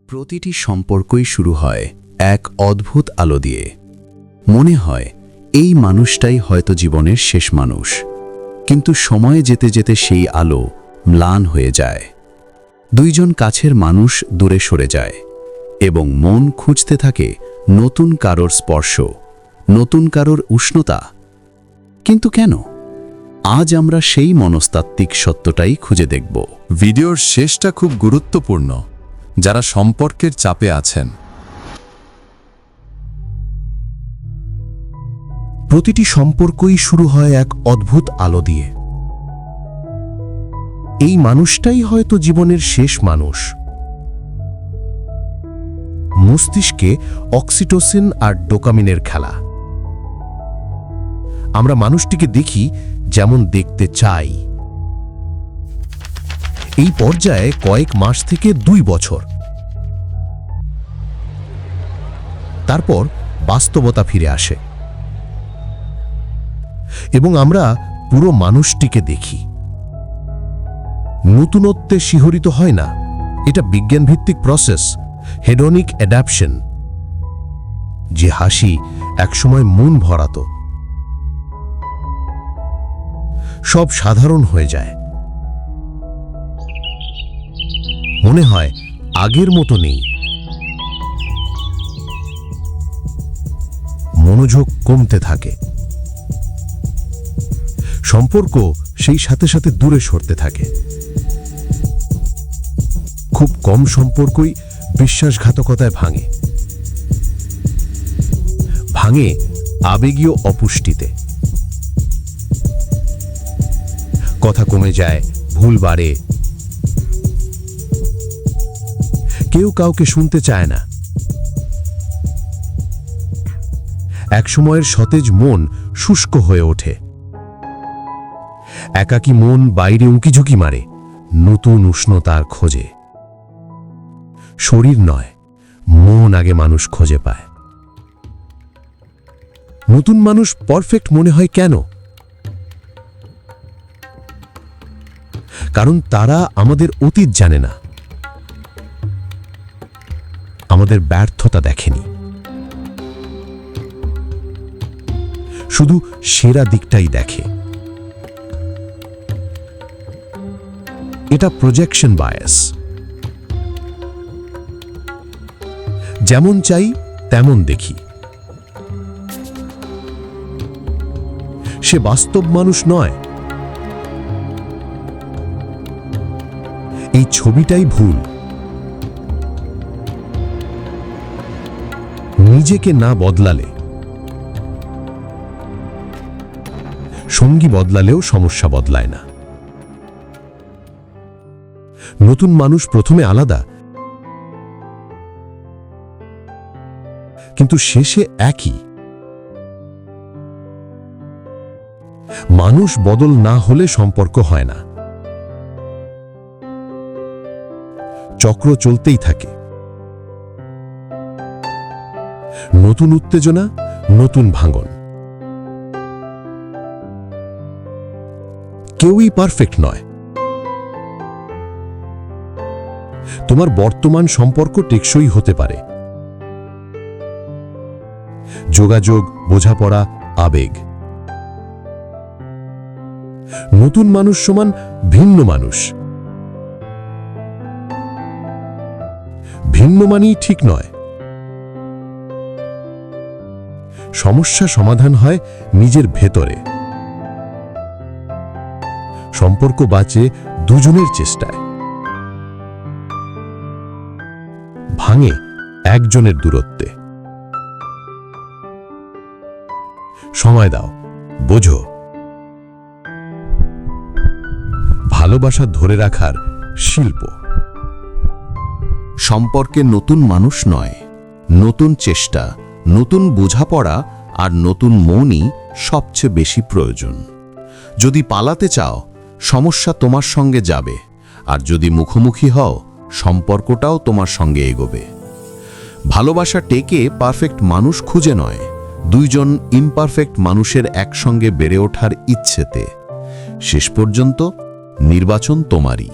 প্রতিটি সম্পর্কই শুরু হয় এক অদ্ভুত আলো দিয়ে। মনে হয় এই মানুষটাই হয়তো জীবনের শেষ মানুষ, কিন্তু সময়ে যেতে যেতে সেই আলো ম্লান হয়ে যায়। দুইজন কাছের মানুষ দূরে সরে যায় এবং মন খুঁজতে থাকে নতুন কারোর স্পর্শ, নতুন কারোর উষ্ণতা। কিন্তু কেন? আজ আমরা সেই মনস্তাত্ত্বিক সত্যটাই খুঁজে দেখব। ভিডিওর শেষটা খুব গুরুত্বপূর্ণ যারা সম্পর্কের চাপে আছেন। প্রতিটি সম্পর্কই শুরু হয় এক অদ্ভুত আলো দিয়ে। এই মানুষটাই হয়তো জীবনের শেষ মানুষ। মস্তিষ্কে অক্সিটোসিন আর ডোপামিনের খেলা। আমরা মানুষটিকে দেখি যেমন দেখতে চাই। এই পর্যায়ে কয়েক মাস থেকে 2 বছর। তারপর বাস্তবতা ফিরে আসে এবং আমরা পুরো মানুষটিকে দেখি। নতুনত্বে শিহরিত হয় না, এটা বিজ্ঞানভিত্তিক প্রসেস, হেডনিক অ্যাডাপশন। যে হাসি একসময় মন ভরাতো, সব সাধারণ হয়ে যায়। মনে হয় আগের মতো নেই। মনোযোগ কমতে থাকে। সম্পর্ক সেই সাথে সাথে দূরে সরতে থাকে। খুব কম সম্পর্কই বিশ্বাসঘাতকতায় ভাঙে আবেগীয় অপুষ্টিতে। কথা কমে যায়, ভুল বাড়ে, কেউ কাউকে শুনতে চায় না। একসময়ের সতেজ মন শুষ্ক হয়ে ওঠে। একাকী মন বাইরে উঁকিঝুঁকি মারে, নতুন উষ্ণতার খোঁজে। শরীর নয়, মন আগে মানুষ খুঁজে পায়। নতুন মানুষ পারফেক্ট মনে হয় কেন? কারণ তারা আমাদের অতীত জানে না, আমাদের ব্যর্থতা দেখেনি, শুধু সেরা দিকটাই দেখে। এটা প্রজেকশন বায়াস। যেমন চাই তেমন দেখি। সে বাস্তব মানুষ নয়। এই ছবিটাই ভুল। নিজেকে না বদলালে, সঙ্গী বদলালেও সমস্যা বদলায় না। নতুন মানুষ প্রথমে আলাদা, কিন্তু শেষে একই। মানুষ বদল না হলে সম্পর্ক হয় না। চক্র চলতেই থাকে। নতুন উত্তেজনা, নতুন ভাঙন। কেউই পারফেক্ট নয়। তোমার বর্তমান সম্পর্ক টেকসই হতে পারে। যোগাযোগ, বোঝাপড়া, আবেগ। নতুন মানুষ সমান ভিন্ন মানুষ। ভিন্ন মানেই ঠিক নয়। সমস্যা সমাধান হয় নিজের ভেতরে। সম্পর্ক বাঁচে দুজনের চেষ্টায়। ভাঙে একজনের দূরত্বে। সময় দাও, বোঝো। ভালোবাসা ধরে রাখার শিল্প। সম্পর্কে নতুন মানুষ নয়, নতুন চেষ্টা, নতুন বোঝাপড়া আর নতুন মনই সবচেয়ে বেশি প্রয়োজন। যদি পালাতে চাও, সমস্যা তোমার সঙ্গে যাবে, আর যদি মুখোমুখি হও, সম্পর্কটাও তোমার সঙ্গে এগোবে। ভালোবাসা টেকে পারফেক্ট মানুষ খুঁজে নয়, দুইজন ইমপারফেক্ট মানুষের একসঙ্গে বেড়ে ওঠার ইচ্ছেতে। শেষ পর্যন্ত নির্বাচন তোমারই।